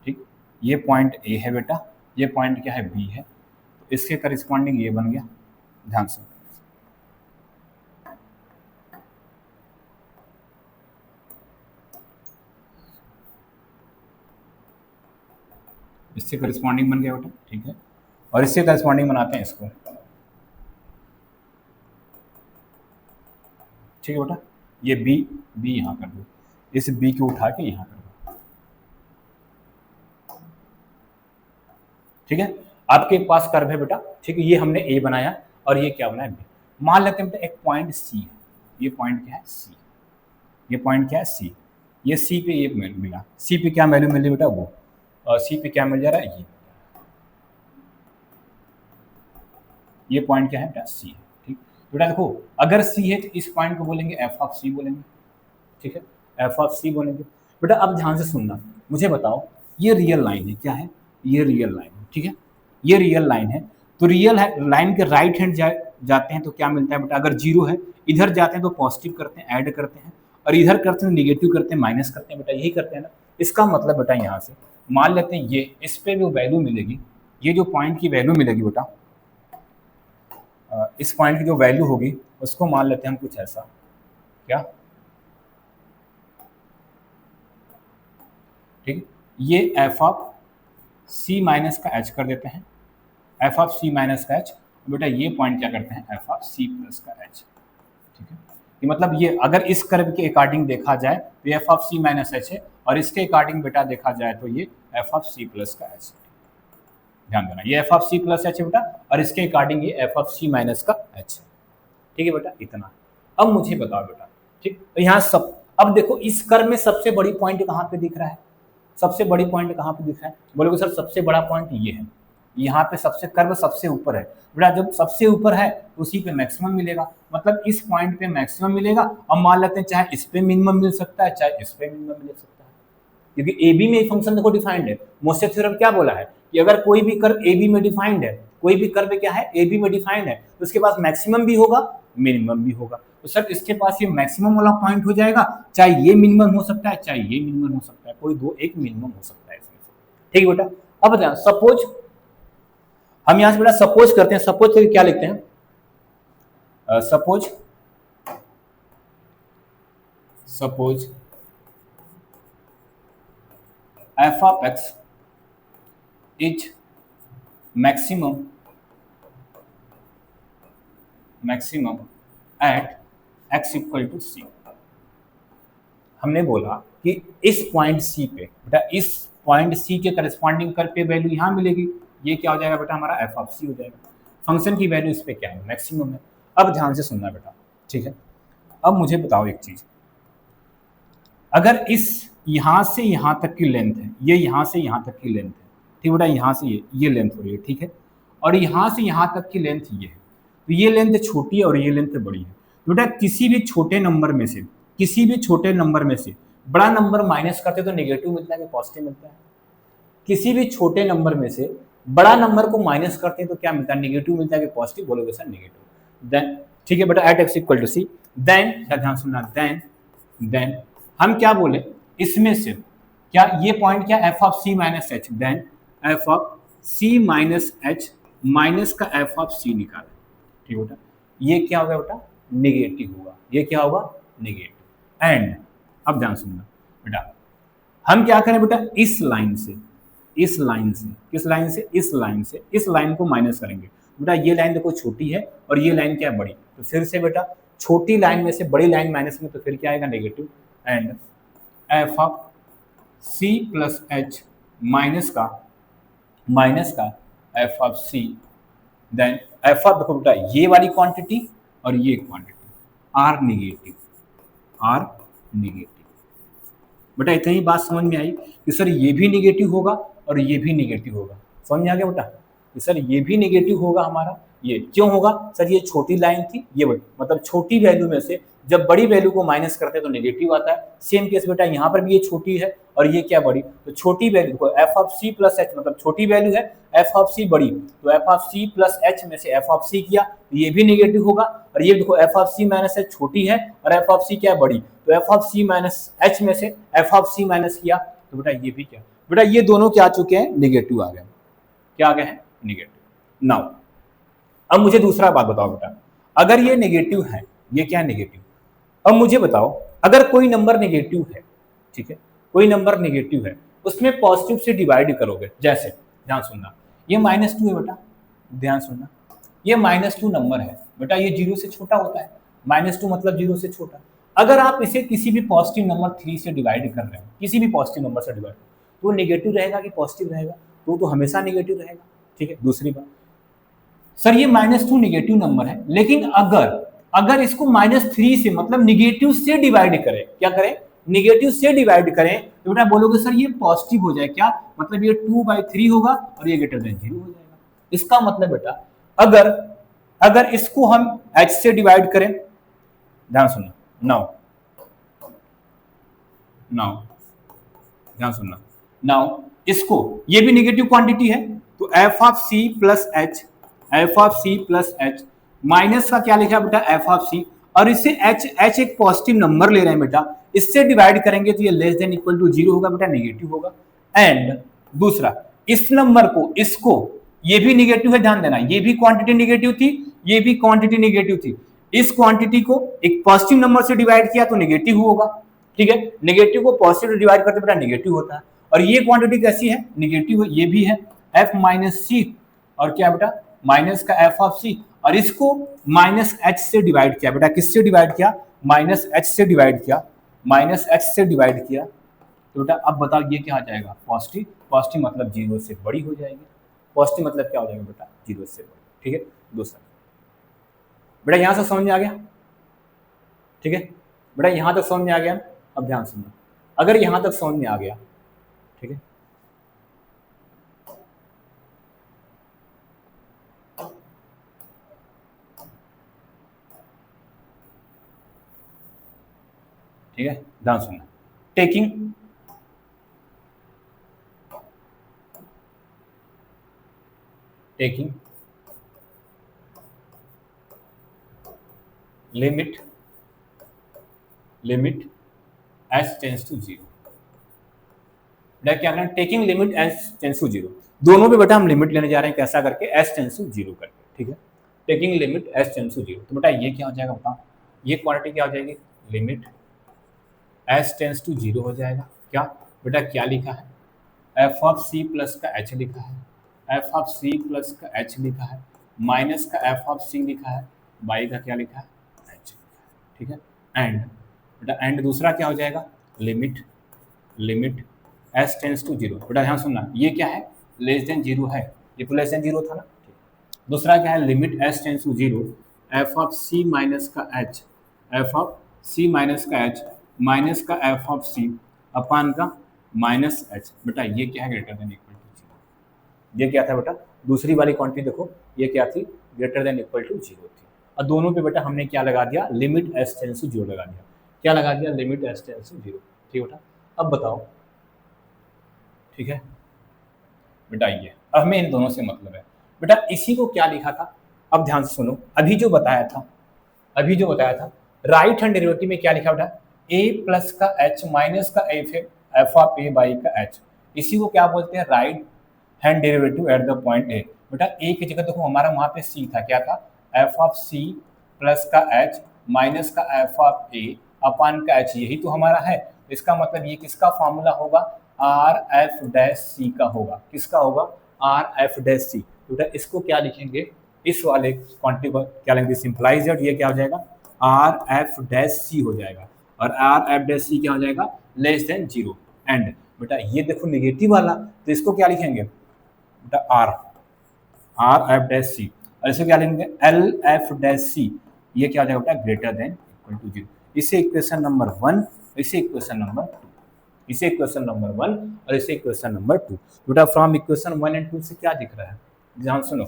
ठीक। ये पॉइंट ए है बेटा, ये पॉइंट क्या है, बी है, तो इसके करस्पॉन्डिंग ये बन गया। ध्यान सुनो, इससे करस्पॉन्डिंग बन गया बेटा, ठीक है। और इससे करस्पॉन्डिंग बनाते हैं इसको। ठीक है बेटा, ये बी यहाँ कर दो, इस बी को उठा के यहाँ कर दो। ठीक है, आपके पास कर्व है बेटा। ठीक है, ये हमने ए बनाया और ये क्या बनाया बी। मान लेते हैं बेटा एक पॉइंट सी है, ये पॉइंट क्या है सी, ये पॉइंट क्या है सी, ये सी पे ये मिला, सी पे क्या वैल्यू मिली बेटा वो, और सी पे क्या मिल जा रहा है ये पॉइंट क्या है बेटा सी है। ठीक बेटा, देखो अगर सी है तो इस पॉइंट को बोलेंगे एफ ऑफ सी बोलेंगे। ठीक है, एफ ऑफ सी बोलेंगे। बेटा अब ध्यान से सुनना, मुझे बताओ ये रियल लाइन है, क्या है ये रियल लाइन है। ठीक है, ये रियल लाइन है, तो रियल लाइन के राइट हैंड जाते हैं तो क्या मिलता है बेटा, अगर जीरो है इधर जाते हैं तो पॉजिटिव करते हैं, ऐड करते हैं, और इधर करते हैं निगेटिव करते हैं, माइनस करते हैं। बेटा यही करते हैं ना। इसका मतलब बेटा यहाँ से मान लेते हैं ये, इस पे जो वैल्यू मिलेगी, ये जो पॉइंट की वैल्यू मिलेगी बेटा, इस पॉइंट की जो वैल्यू होगी उसको मान लेते हैं हम कुछ ऐसा, क्या ठीक, ये एफ ऑफ सी माइनस का एच कर देते हैं, एफ ऑफ सी माइनस का एच। बेटा ये पॉइंट क्या करते हैं एफ ऑफ सी प्लस का एच। ठीक है, कि मतलब ये अगर इस कर्व के अकॉर्डिंग देखा जाए तो f of C minus h है, और इसके अकॉर्डिंग बेटा देखा जाए तो ये एफ ऑफ सी प्लस का एच। ध्यान देना, ये f of C plus h है बेटा, और इसके अकॉर्डिंग ये एफ ऑफ सी माइनस का एच है। ठीक है बेटा, इतना। अब मुझे बताओ बेटा, ठीक, तो यहाँ सब, अब देखो इस कर्व में सबसे बड़ी पॉइंट कहाँ पे दिख रहा है, सबसे बड़ी पॉइंट कहाँ पे दिख रहा है, बोलोगे सर सबसे बड़ा पॉइंट ये है, यहाँ पे सबसे कर्व सबसे ऊपर है। बेटा जब सबसे ऊपर है उसी पे मैक्सिमम मिलेगा, मतलब इस पॉइंट पे मैक्सिमम मिलेगा। अब मान लेते हैं चाहे इस पे मिनिमम मिल सकता है, चाहे इस पे मिनिमम मिल सकता है, क्योंकि ए बी में ये फंक्शन देखो डिफाइंड है। मोसे थ्योरम क्या बोला है कि अगर कोई भी कर्व ए बी में डिफाइंड है, कोई भी कर्व क्या है ए बी में डिफाइंड है, तो उसके पास मैक्सिमम भी होगा मिनिमम भी होगा। तो सर इसके पास ये मैक्सिमम वाला पॉइंट हो जाएगा, चाहे ये मिनिमम हो सकता है चाहे ये मिनिमम हो सकता है, कोई दो एक मिनिमम हो सकता है इसमें से। ठीक है बेटा, अब बताओ सपोज हम यहां से बेटा सपोज करते हैं, सपोज करके क्या लिखते हैं, suppose F of x is maximum at x equal to C. हमने बोला कि इस पॉइंट सी पे बेटा, इस पॉइंट सी के करस्पॉन्डिंग कर्व पे वैल्यू यहां मिलेगी, ये क्या हो जाएगा बेटा हमारा एफ ऑफ सी हो जाएगा। फंक्शन की वैल्यू इस पे क्या है मैक्सिमम है। अब ध्यान से सुनना बेटा, ठीक है, अब मुझे बताओ एक चीज, अगर इस यहां से यहां तक की लेंथ है, ये यहां से यहां तक की लेंथ है, ठीक बेटा, यहां से ये लेंथ हो रही है, ठीक है, और यहां से यहां तक की लेंथ ये है, तो ये लेंथ छोटी है और ये लेंथ बड़ी है। बेटा किसी भी छोटे नंबर में से, किसी भी छोटे नंबर में से बड़ा नंबर माइनस करते तो नेगेटिव मिलता है कि पॉजिटिव मिलता है, किसी भी छोटे नंबर में से बड़ा नंबर को माइनस करते हैं तो क्या मिलता है, नेगेटिव मिलता है कि पॉजिटिव, बोलोगे सर नेगेटिव। देन ठीक है बेटा, at x equal to c, then क्या ध्यान सुनना, देन हम क्या बोले इसमें से, क्या ये पॉइंट क्या F of C minus h, then F of C minus h minus का एफ ऑफ सी निकाले। ठीक बेटा, ये क्या होगा बेटा नेगेटिव होगा, ये क्या होगा नेगेटिव। एंड अब ध्यान सुनना बेटा, हम क्या करें बेटा, इस लाइन से, इस लाइन से, किस लाइन से, इस लाइन से, इस लाइन को माइनस करेंगे। बेटा ये लाइन देखो छोटी है और ये लाइन क्या है बड़ी, तो फिर से बेटा छोटी लाइन में से बड़ी लाइन माइनस में, तो फिर क्या आएगा negative. And F of C plus H minus का F of C, then F of, देखो बेटा ये वाली क्वांटिटी और ये क्वांटिटी आर नेगेटिव, बेटा इतनी ही बात समझ में आई कि सर ये भी नेगेटिव होगा और ये भी नेगेटिव होगा। समझ में आ गया बेटा कि सर ये भी नेगेटिव होगा हमारा, ये क्यों होगा सर, ये छोटी लाइन थी, ये मतलब छोटी वैल्यू में से जब बड़ी वैल्यू को माइनस करते हैं तो नेगेटिव आता है। सेम केस बेटा यहाँ पर भी ये छोटी है और ये क्या बड़ी, तो छोटी वैल्यू को f of C plus h, मतलब छोटी वैल्यू है एफ ऑफ सी बड़ी, तो f of C plus h में से एफ ऑफ सी किया तो ये भी नेगेटिव होगा, और ये देखो f of C minus h छोटी है और एफ ऑफ सी क्या है बड़ी, तो f of C minus h में से एफ ऑफ सी माइनस किया तो बेटा ये भी क्या, बेटा ये दोनों क्या आ चुके हैं नेगेटिव आ गए, क्या आ गए हैं नेगेटिव। नाउ अब मुझे दूसरा बात बताओ बेटा, अगर ये नेगेटिव है, ये क्या है नेगेटिव, अब मुझे बताओ अगर कोई नंबर नेगेटिव है, ठीक है, कोई नंबर नेगेटिव है उसमें पॉजिटिव से डिवाइड करोगे, जैसे ध्यान सुनना ये -2 है बेटा, ध्यान सुनना, ये -2 नंबर है बेटा, ये 0 से छोटा होता है, -2 मतलब 0 से छोटा। अगर आप इसे किसी भी पॉजिटिव नंबर 3 से डिवाइड कर रहे हो, किसी भी पॉजिटिव नंबर से डिवाइड, तो वो नेगेटिव रहेगा कि पॉजिटिव रहेगा? तो हमेशा नेगेटिव रहेगा। ठीक है, दूसरी बात, सर ये -2 नेगेटिव नंबर है, लेकिन अगर अगर इसको -3 से मतलब निगेटिव से डिवाइड करें, क्या करें? निगेटिव से डिवाइड करें, तो बेटा बोलोगे सर ये पॉजिटिव हो जाए क्या? मतलब ये 2/3 होगा और ये ग्रेटर देन 0 हो जाएगा। इसका मतलब बेटा अगर अगर इसको हम h से डिवाइड करें, ध्यान सुनना, नाउ नाउ ध्यान सुनना, नाउ इसको, ये भी नेगेटिव क्वांटिटी है, तो f of C plus h, F of C plus H, minus का क्या लिखा है बेटा? एफ ऑफ सी, और इससे एच, एच एक पॉजिटिव नंबर ले रहे हैं बेटा, इससे डिवाइड करेंगे तो ये लेस देन इक्वल टू 0 होगा बेटा, नेगेटिव होगा। एंड दूसरा, इस नंबर को, इसको, ये भी नेगेटिव है, ध्यान देना, ये भी क्वांटिटी नेगेटिव थी, ये भी क्वांटिटी नेगेटिव थी, इस क्वांटिटी को एक पॉजिटिव नंबर से डिवाइड किया तो नेगेटिव होगा। ठीक है, नेगेटिव को पॉजिटिव से डिवाइड करते बेटा नेगेटिव होता है, और ये क्वांटिटी कैसी है? नेगेटिव है, ये भी है, एफ माइनस सी, और क्या बेटा? माइनस का एफ ऑफ सी, और इसको माइनस एच से डिवाइड किया बेटा, किससे डिवाइड किया? माइनस एच से डिवाइड किया, माइनस एच से डिवाइड किया, तो बेटा अब बताओ ये क्या आ जाएगा? पॉजिटिव, पॉजिटिव मतलब 0 से बड़ी हो जाएगी, पॉजिटिव मतलब क्या हो जाएगा बेटा? 0 से बड़ी। ठीक है, दूसरा बेटा यहां से समझ में आ गया? ठीक है बेटा, यहां तक समझ में आ गया? अब ध्यान सुनना, अगर यहां तक समझ में आ गया, ठीक है, ठीक है, ध्यान सुनना, taking taking limit limit S tends to 0, बेटा क्या करना? Taking limit S tends to 0, दोनों पे बेटा हम लिमिट लेने जा रहे हैं, कैसा करके? एस टेंस टू 0 करके। ठीक है, taking limit S tends to 0, तो बेटा ये क्या हो जाएगा बताओ? ये क्वांटिटी क्या हो जाएगी? लिमिट एस टेंस टू 0 हो जाएगा। क्या बेटा, क्या लिखा है? एफ ऑफ सी प्लस का एच लिखा है, एफ ऑफ सी प्लस का एच लिखा है, माइनस का एफ ऑफ सी लिखा है, बाई का क्या लिखा है? एच। ठीक है, एंड बेटा एंड दूसरा क्या हो जाएगा? Limit limit S tends to 0, बेटा ध्यान सुनना, ये क्या है? लेस देन 0 है, ये तो लेस देन 0 था ना। दूसरा क्या है? Limit S tends to 0, F of C minus का H, F of C minus का एच, माइनस का एफ ऑफ सी अपान का माइनस एच, बेटा ये क्या है? Greater than equal to 0। ये क्या था बेटा? दूसरी वाली क्वांटिटी देखो, ये क्या थी? ग्रेटर देन इक्वल टू 0 थी, और दोनों पे बेटा हमने क्या लगा दिया? लिमिट एस टेंस टू 0 लगा दिया। क्या लगा दिया? Limit S tends to 0। ठीक बेटा, अब बताओ, ठीक है बेटा, ये अब हमें इन दोनों से मतलब है बेटा, इसी को क्या लिखा था? अब ध्यान से सुनो, अभी जो बताया था, अभी जो बताया था, राइट हैंड डेरिवेटिव में क्या लिखा बेटा? a प्लस का h माइनस का एफ ऑफ ए बाई का h, इसी को क्या बोलते हैं? Right hand derivative eight the point ए। बेटा a की जगह देखो हमारा वहां पे c था, क्या था? एफ ऑफ c प्लस का h माइनस का एफ ऑफ a अपान का h, यही तो हमारा है। इसका मतलब ये किसका फॉर्मूला होगा? आर एफ डैश सी का होगा। किसका होगा? आर एफ डैश सी। बेटा इसको क्या लिखेंगे? इस वाले क्वांटिटी को क्या लिखेंगे? सिंपलाइज, ये क्या हो जाएगा? आर एफ डैश सी हो जाएगा, और आर एफ डैश सी क्या हो जाएगा? Less than 0। एंड बेटा ये देखो नेगेटिव वाला, तो इसको क्या लिखेंगे बेटा? R R F dash c, और इसको क्या लिखेंगे? एल एफ डैश सी। ये क्या हो जाएगा बेटा? Greater than equal to 0। इसे इक्वेशन नंबर 1, इसे इक्वेशन नंबर 2, इसे इक्वेशन नंबर 1 और इसे इक्वेशन नंबर 2। बेटा फ्रॉम इक्वेशन 1 एंड 2 से क्या दिख रहा है? ध्यान सुनो,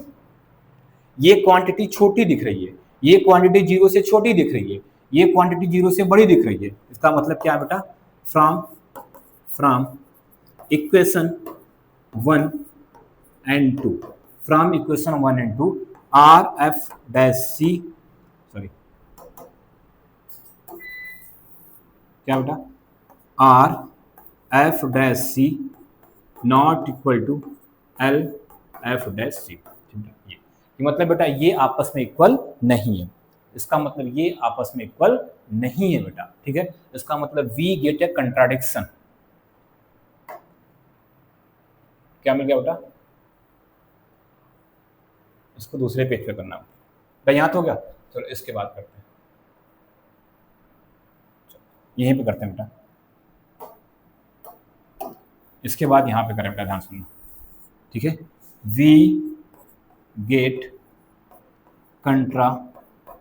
ये क्वांटिटी छोटी दिख रही है, ये क्वांटिटी 0 से छोटी दिख रही है, ये क्वांटिटी 0 से बड़ी दिख रही है। इसका मतलब क्या है बेटा? From from equation 1 and 2, from equation 1 and 2, R F dash C, sorry क्या बेटा? R F dash C not equal to L F dash सी। ये मतलब बेटा ये आपस में इक्वल नहीं है, इसका मतलब ये आपस में इक्वल नहीं है बेटा। ठीक है, इसका मतलब वी गेट ए कंट्राडिक्शन। क्या मिल गया बेटा? इसको दूसरे पेज पे करना है। यहाँ तो हो गया, चलो इसके बाद करते हैं, यहीं पे करते हैं बेटा। इसके बाद यहाँ पे करें बेटा, ध्यान सुनना, ठीक है। We get contradiction.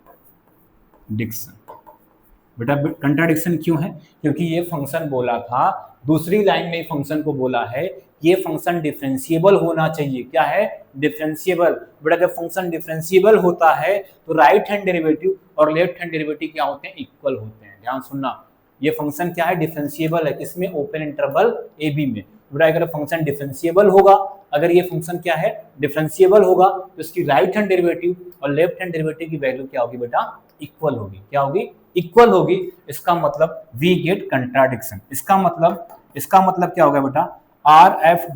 बेटा कंट्राडिक्शन क्यों है? क्योंकि ये फंक्शन बोला था, दूसरी लाइन में फंक्शन को बोला है ये फंक्शन डिफरेंशिएबल होना चाहिए। क्या है? डिफरेंशिएबल। बेटा जब फंक्शन डिफरेंशिएबल होता है तो राइट हैंड डेरिवेटिव और लेफ्ट हैंड डेरिवेटिव क्या होते हैं? इक्वल होते हैं। ध्यान सुनना, ये फंक्शन क्या है? डिफरेंशिएबल है। किसमें? ओपन इंटरवल ए बी में। बेटा अगर फंक्शन डिफरेंशिएबल होगा, अगर ये फंक्शन क्या है? डिफरेंशिएबल होगा, तो इसकी राइट हैंड डेरिवेटिव और लेफ्ट हैंड डेरिवेटिव की वैल्यू क्या होगी बेटा? इक्वल होगी। क्या होगी? इक्वल होगी। इसका मतलब वी गेट कंट्राडिक्शन। इसका मतलब क्या होगा बेटा? R F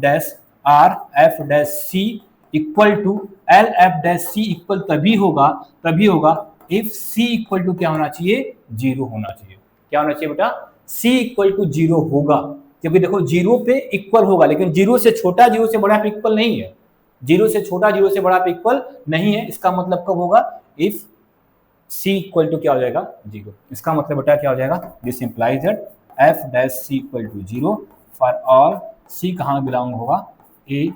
dash C equal to L F dash C equal तभी होगा इफ सी इक्वल टू क्या होना चाहिए? 0 होना चाहिए। क्या होना चाहिए बेटा? सी इक्वल टू 0 होगा, क्योंकि देखो 0 पे इक्वल होगा, लेकिन 0 से छोटा 0 से बड़ा पे इक्वल नहीं है। 0 से छोटा 0 से बड़ा पे इक्वल नहीं है। इसका मतलब कब होगा? इफ सी इक्वल टू क्या हो जाएगा? 0। इसका मतलब बेटा क्या हो जाएगा? This implies that F dash C equal to 0 for all C कहाँ बिलोंग होगा? ए।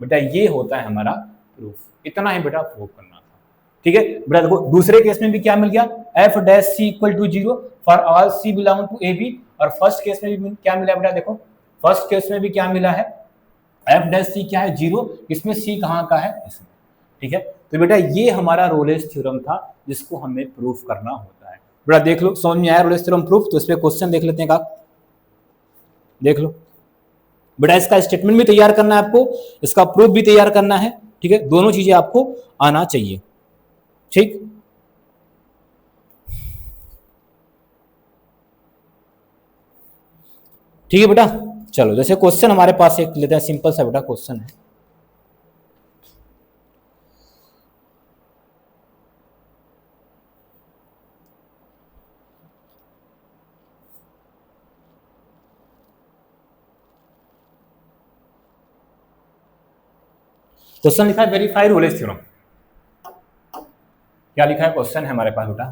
बेटा ये होता है हमारा प्रूफ। इतना ही बेटा प्रूफ करना था, ठीक है बेटा। देखो दूसरे केस में भी क्या मिल गया? F dash C equal to 0 for all c belong to a b. और फर्स्ट केस में भी क्या मिला बेटा? देखो फर्स्ट केस में भी क्या मिला है? एफ डैश सी क्या है? 0। इसमें सी कहाँ का है? इसमें, ठीक है। तो बेटा ये हमारा रोलेस थ्योरम था, जिसको हमें प्रूफ करना होता है। बेटा देख लो, समझ में आया रोलेस थ्योरम प्रूफ? तो इस पे क्वेश्चन देख लेते हैं का, देख लो बेटा। इसका स्टेटमेंट भी तैयार करना है आपको, इसका प्रूफ भी तैयार करना है, ठीक है। दोनों चीजें आपको आना चाहिए, ठीक। ठीक है बेटा, चलो जैसे क्वेश्चन हमारे पास एक लेते हैं, सिंपल सा बेटा क्वेश्चन है। क्वेश्चन लिखा है वेरीफाई रोलेस थ्योरम। क्या लिखा है? क्वेश्चन है हमारे पास बेटा,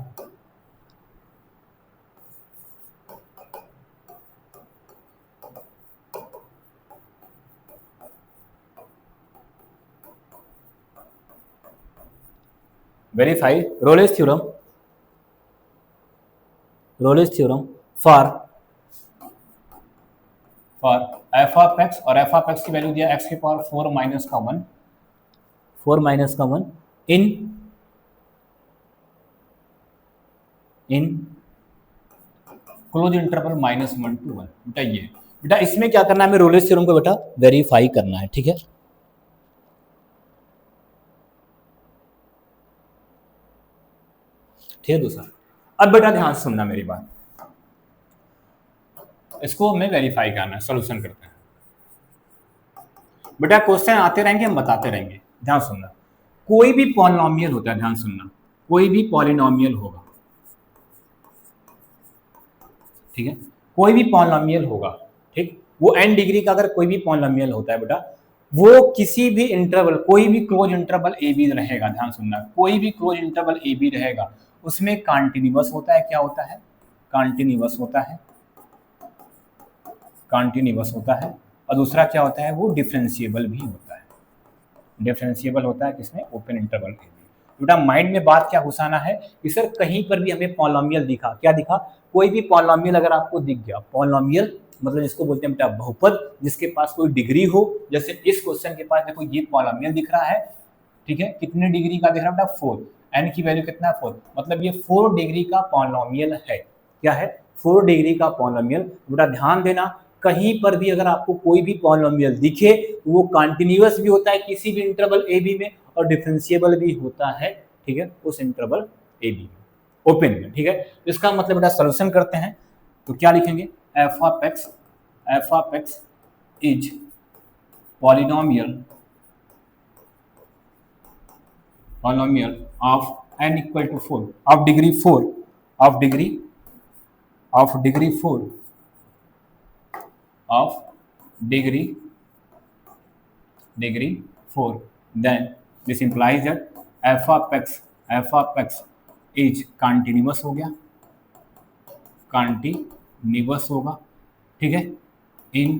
verify Rolle's theorem for F of x, और एफ ऑफ एक्स की वैल्यू दिया एक्स की पावर 4 माइनस का 1 इन क्लोज इंटरवल -1 to 1। बेटा ये बेटा इसमें क्या करना है? हमें रोलेस थ्योरम को बेटा वेरीफाई करना है, ठीक है। ठीक है दूसरा। अब बेटा ध्यान सुनना मेरी बात, इसको हमें वेरीफाई करना है। सॉल्यूशन करते हैं बेटा, क्वेश्चन आते रहेंगे, हम बताते रहेंगे। ध्यान सुनना, कोई भी पॉलिनोमियल होता है, ध्यान सुनना, कोई भी पॉलिनोमियल होगा, ठीक है, कोई भी पॉलिनोमियल होगा, ठीक। वो n डिग्री का अगर कोई भी पॉलिनोमियल होता है बेटा, वो किसी भी इंटरवल, कोई भी क्लोज इंटरवल ए बी रहेगा, ध्यान सुनना, कोई भी क्लोज इंटरवल ए बी रहेगा, उसमें कॉन्टिन्यूअस होता है। क्या होता है? कॉन्टिन्यूअस होता है, कॉन्टिन्यूअस होता है। और दूसरा क्या होता है? वो डिफरेंशिएबल भी होता है। डिफरेंशिएबल होता है किसमें? ओपन इंटरवल ए बी। बेटा माइंड में बात क्या घुसाना है कि सर कहीं पर भी हमें पॉलिनोमियल दिखा, क्या दिखा? कोई भी पॉलिनोमियल अगर आपको दिख गया, पॉलिनोमियल मतलब जिसको बोलते हैं बेटा बहुपद, जिसके पास कोई डिग्री हो, जैसे इस क्वेश्चन के पास देखो ये पॉलिनोमियल दिख रहा है, ठीक है, कितने डिग्री का दिख रहा है बेटा? 4। एन की वैल्यू कितना है? 4। मतलब ये 4 डिग्री का पॉलिनोमियल है। क्या है? 4 डिग्री का पॉलिनोमियल। बेटा ध्यान देना, कहीं पर भी अगर आपको कोई भी पॉलिनोमियल दिखे, वो कॉन्टिन्यूअस भी होता है किसी भी इंटरवल ए बी में, और डिफरेंशिएबल भी होता है, ठीक है, उस इंटरवल ए बी में, ओपन में, ठीक है। इसका मतलब बेटा सॉल्यूशन करते हैं, तो क्या लिखेंगे? F of x is polynomial of n equal to 4 of degree 4 of degree 4 then this implies that f of x is continuous हो गया, कॉन्टिन्यूअस होगा, ठीक है, in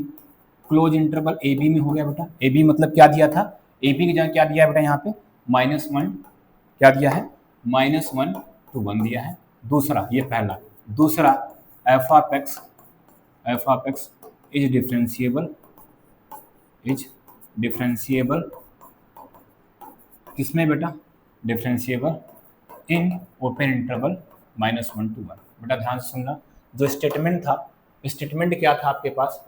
close interval A b में हो गया बेटा। ए बी मतलब क्या दिया था, ए बी की जगह क्या दिया है बेटा यहाँ पे -1 क्या दिया है, -1 to 1 दिया है। दूसरा, ये पहला, दूसरा F of x is differentiable किसमें बेटा, differentiable in open interval -1 to 1। बेटा ध्यान से सुनना, जो स्टेटमेंट था, स्टेटमेंट क्या था आपके पास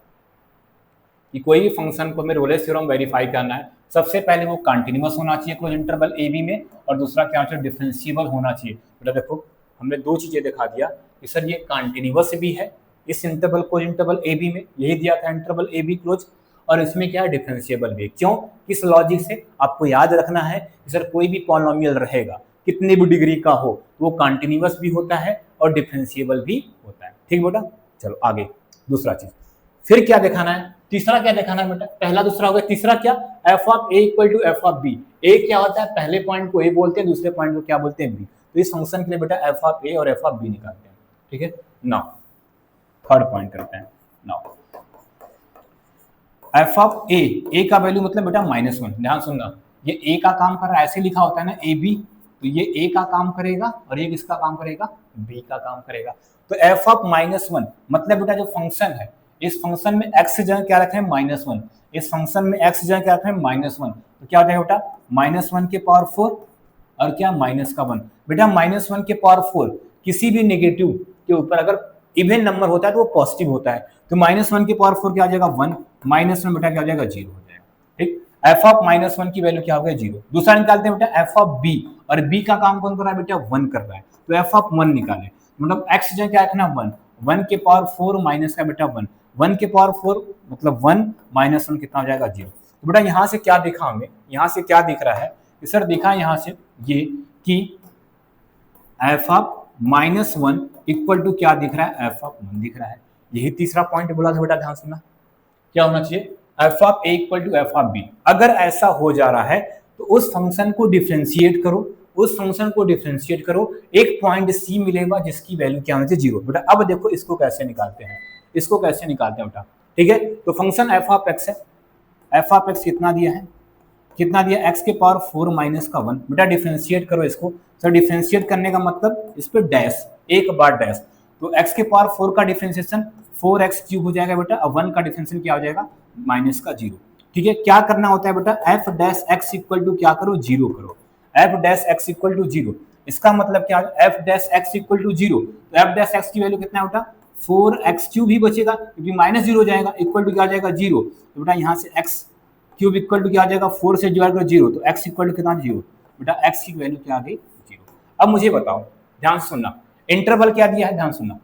कि कोई भी फंक्शन को हमें रोलेस थ्योरम वेरीफाई करना है, सबसे पहले वो कंटिन्यूअस होना चाहिए क्लोज इंटरवल ए बी में, और दूसरा क्या होना चाहिए, डिफरेंशिएबल होना चाहिए। बेटा देखो हमने दो चीजें दिखा दिया कि सर ये कंटिन्यूअस भी है इस इंटरवल क्लोज इंटरवल ए बी में, यही दिया था इंटरवल ए बी क्लोज, और इसमें क्या है डिफरेंशिएबल भी। क्यों, किस लॉजिक से, आपको याद रखना है कि सर कोई भी पॉलिनोमियल रहेगा कितने भी डिग्री का हो तो वो कंटिन्यूअस भी होता है और डिफरेंशिएबल भी होता है। ठीक बेटा, चलो आगे दूसरा चीज, फिर क्या दिखाना है, तीसरा क्या दिखाना है बेटा, पहला दूसरा हो गया, तीसरा क्या, F of A equal to F of B. A क्या होता है, पहले पॉइंट को ए बोलते हैं, दूसरे पॉइंट को क्या बोलते हैं, बी। तो इस फंक्शन के लिए बेटा एफ ऑफ ए और एफ ऑफ बी निकालते हैं। ठीक है, नाउ थर्ड पॉइंट करते हैं। नाउ एफ ऑफ ए का वैल्यू मतलब बेटा -1। ध्यान सुनना, ये ए का काम कर रहा है, ऐसे लिखा होता है ना ए बी, तो ये ए का काम करेगा और ये किसका काम करेगा, बी का काम करेगा। तो एफ ऑफ -1 मतलब बेटा जो फंक्शन है, इस फंक्शन में x जगह क्या रखे हैं -1, इस फंक्शन में x जगह क्या रखे हैं -1, तो क्या हो जाएगा बेटा -1 के पावर 4 और क्या माइनस का 1। बेटा -1 के पावर 4 किसी भी नेगेटिव के ऊपर अगर इवन नंबर होता है तो वो पॉजिटिव होता है, तो -1 के पावर 4 क्या आ जाएगा 1, -1 बेटा क्या हो जाएगा 0 हो जाएगा। ठीक, एफ ऑफ -1 की वैल्यू क्या हो गया 0। दूसरा निकालते हैं बेटा एफ ऑफ बी, और बी का काम कौन कर रहा है बेटा 1 कर रहा है, तो एफ ऑफ 1 निकाले, मतलब x जगह क्या रखना 1, 1 के पावर 4 माइनस का बेटा 1, 1 के पावर 4 मतलब 1 -1 कितना हो जाएगा 0। तो बेटा यहाँ से क्या दिखा हमें, यहाँ से क्या दिख रहा है कि सर दिखा यहाँ से ये कि एफ ऑफ -1 इक्वल टू क्या दिख रहा है, एफ ऑफ 1 दिख रहा है। यही तीसरा पॉइंट बोला था बेटा, ध्यान सुनना, क्या होना चाहिए, f of A equal to F of B. अगर ऐसा हो जा रहा है तो उस फंक्शन को डिफरेंशिएट करो, उस फंक्शन को डिफरेंशिएट करो, एक पॉइंट सी मिलेगा जिसकी वैल्यू क्या होनी चाहिए 0। बेटा अब देखो इसको कैसे निकालते हैं, इसको कैसे निकालते हैं बेटा। ठीक है, तो फंक्शन एफ ऑफ एक्स है, एफ ऑफ एक्स कितना दिया है, कितना दिया, x के पावर 4 माइनस का 1। बेटा डिफरेंशिएट करो इसको, सर डिफरेंशिएट करने का मतलब इस पे डैश, एक बार डैश, तो x के पावर 4 का डिफरेंशिएशन 4x³ हो जाएगा बेटा, अब 1 का डिफरेंशिएशन क्या हो जाएगा माइनस का 0। ठीक है, क्या करना होता है बेटा, f dash x equal to क्या करो 0 करो, f dash x equal to 0। इसका मतलब क्या, f dash x equal to 0, तो एफ डैश एक्स की वैल्यू कितना है बेटा 4x³ ही बचेगा क्योंकि -0 हो जाएगा, इक्वल टू क्या आ जाएगा 0। तो बेटा यहाँ से x³ इक्वल टू क्या आ जाएगा 4 से डिवाइड करो 0, तो x इक्वल टू कितना 0, बेटा x की वैल्यू क्या आ गई 0। अब मुझे बताओ, ध्यान सुनना, इंटरवल क्या दिया है, ध्यान सुनना,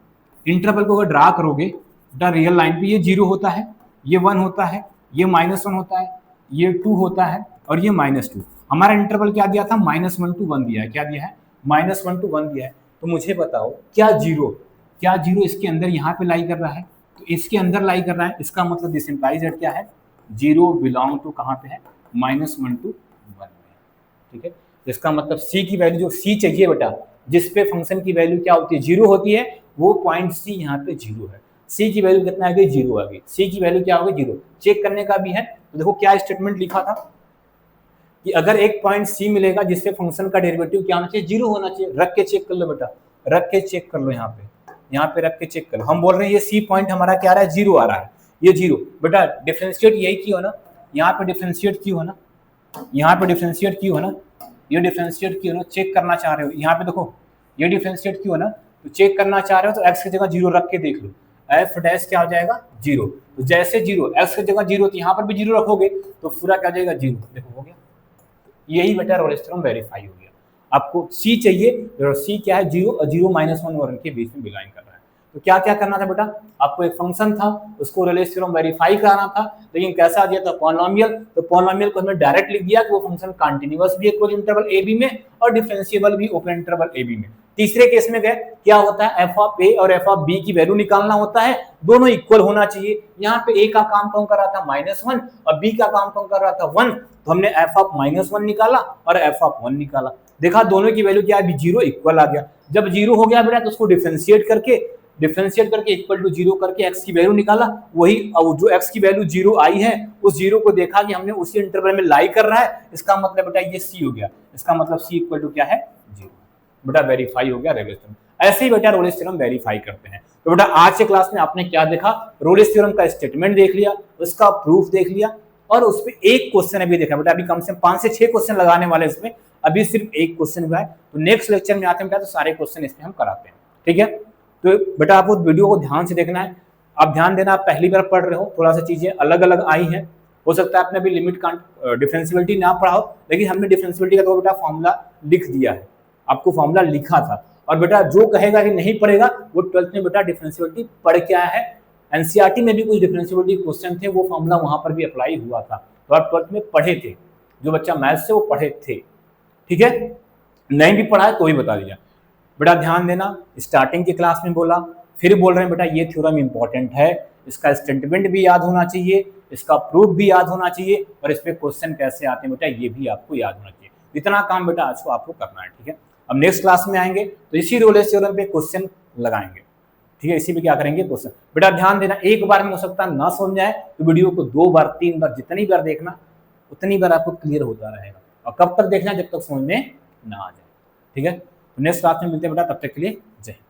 इंटरवल को अगर ड्रा करोगे बेटा रियल लाइन पे ये 0 होता है, ये 1 होता है, ये -1 होता है, ये 2 होता है और ये -2। हमारा इंटरवल क्या दिया था -1 to 1 दिया है, क्या दिया है -1 to 1 दिया है। तो मुझे बताओ क्या 0 इसके अंदर यहाँ पे लाई कर रहा है, तो इसके अंदर लाई कर रहा है, इसका मतलब दिस इंप्लाइज दैट क्या है 0 बिलोंग टू कहाँ पे है -1 to 1 में। ठीक है, इसका मतलब c की वैल्यू जो c चाहिए बेटा, जिस पे फंक्शन की वैल्यू क्या होती है 0 होती है, वो पॉइंट c यहाँ पे 0 है। c की वैल्यू कितना आ गई 0 आ गई, c की वैल्यू क्या हो गई 0। चेक करने का भी है, तो देखो क्या स्टेटमेंट लिखा था कि अगर एक पॉइंट c मिलेगा जिससे फंक्शन का डेरिवेटिव क्या होना चाहिए 0 होना चाहिए। रख के चेक कर लो बेटा, रख के चेक कर लो, यहाँ पे रख के चेक कर लो। हम बोल रहे हैं ये c पॉइंट हमारा क्या आ रहा है 0 आ रहा है, ये 0। बेटा डिफरेंशिएट यही क्यों ना, यहाँ पे डिफरेंशिएट क्यों है ना, यहाँ पे डिफरेंशिएट क्यों है ना, ये डिफरेंशिएट क्यों ना, चेक करना चाह रहे हो, यहाँ पे देखो ये डिफरेंशिएट क्यों है ना, तो चेक करना चाह रहे हो तो x की जगह 0 रख के देख लो, एफ डैश क्या हो जाएगा 0। तो जैसे 0 x की जगह 0 तो यहाँ पर भी 0 रखोगे तो पूरा क्या हो जाएगा 0। देखो हो गया, यही बेटा रोल्स थ्योरम वेरीफाई हो गया। आपको c चाहिए और c क्या है 0 और 0 -1 और 1 के बीच में बिलोंग कर रहा है। तो क्या क्या करना था बेटा, आपको एक फंक्शन था उसको रेलेस थ्योरम वेरीफाई कराना था, लेकिन कैसा दिया था, पॉलिनोमियल। तो पॉलिनोमियल को हमने डायरेक्ट लिख दिया कि वो फंक्शन कंटीन्यूअस भी है क्लोज इंटरवल ए बी में और डिफरेंशिएबल भी ओपन इंटरवल ए बी में। तीसरे केस में गए, क्या होता है, एफ ऑफ ए और एफ ऑफ बी की वैल्यू निकालना होता है, दोनों इक्वल होना चाहिए। यहाँ पे ए का काम कौन कर रहा था, -1 और बी का काम कौन कर रहा था, 1। तो हमने एफ ऑफ -1 निकाला और एफ ऑफ 1 निकाला, देखा दोनों की वैल्यू क्या है, 0 इक्वल आ गया। जब 0 हो गया बेटा तो उसको डिफरेंशिएट करके इक्वल टू 0 करके x की वैल्यू निकाला, वही जो x की वैल्यू 0 आई है उस 0 को देखा कि हमने उसी इंटरवल में लाई कर रहा है, इसका मतलब बेटा ये c हो गया, इसका मतलब c इक्वल टू क्या है, 0। बेटा वेरीफाई हो गया रोलेस थ्योरम। ऐसे ही बेटा रोलेस थ्योरम वेरीफाई करते हैं। तो बेटा आज के क्लास में आपने क्या देखा, रोलेस थ्योरम का स्टेटमेंट देख लिया, उसका प्रूफ देख लिया और उस पर एक क्वेश्चन अभी देखा बेटा, अभी कम से कम 5 से 6 क्वेश्चन लगाने वाले इसमें, अभी सिर्फ एक क्वेश्चन हुआ है। तो नेक्स्ट लेक्चर में आते हैं बेटा तो सारे क्वेश्चन इसमें हम कराते हैं, ठीक है। तो बेटा आपको वीडियो को ध्यान से देखना है, आप ध्यान देना, आप पहली बार पढ़ रहे हो, थोड़ा सा चीजें अलग अलग आई हैं, हो सकता है आपने अभी लिमिट डिफरेंशियबिलिटी ना पढ़ा हो, लेकिन हमने डिफरेंशियबिलिटी का तो बेटा फॉर्मूला लिख दिया है, आपको फॉर्मूला लिखा था। और बेटा जो कहेगा कि नहीं पढ़ेगा वो 12th में बेटा डिफरेंशियबिलिटी पढ़ के आया है, एनसीईआरटी में भी कुछ डिफरेंशियबिलिटी क्वेश्चन थे, वो फॉर्मूला वहां पर भी अप्लाई हुआ था, तो आप 12th में पढ़े थे, जो बच्चा मैथ से वो पढ़े थे, ठीक है। नहीं भी पढ़ा है तो ही बता दिया। बेटा ध्यान देना, स्टार्टिंग की क्लास में बोला, फिर बोल रहे हैं बेटा ये थ्योरम इंपॉर्टेंट है, इसका स्टेटमेंट भी याद होना चाहिए, इसका प्रूफ भी याद होना चाहिए और इस पे क्वेश्चन कैसे आते हैं बेटा ये भी आपको याद होना चाहिए। इतना काम बेटा आज को आपको करना है, ठीक है। अब नेक्स्ट क्लास में आएंगे तो इसी रोलेस थ्योरम पे क्वेश्चन लगाएंगे, ठीक है। इसी पे क्या करेंगे, क्वेश्चन। बेटा ध्यान देना, एक बार में हो सकता है ना समझ आए तो वीडियो को 2 बार 3 बार जितनी बार देखना उतनी बार आपको क्लियर होता रहेगा। और कब तक देखना, जब तक समझ में ना आ जाए, ठीक है। नेक्स्ट क्लास में मिलते हैं बेटा, तब तक के लिए जय हिंद।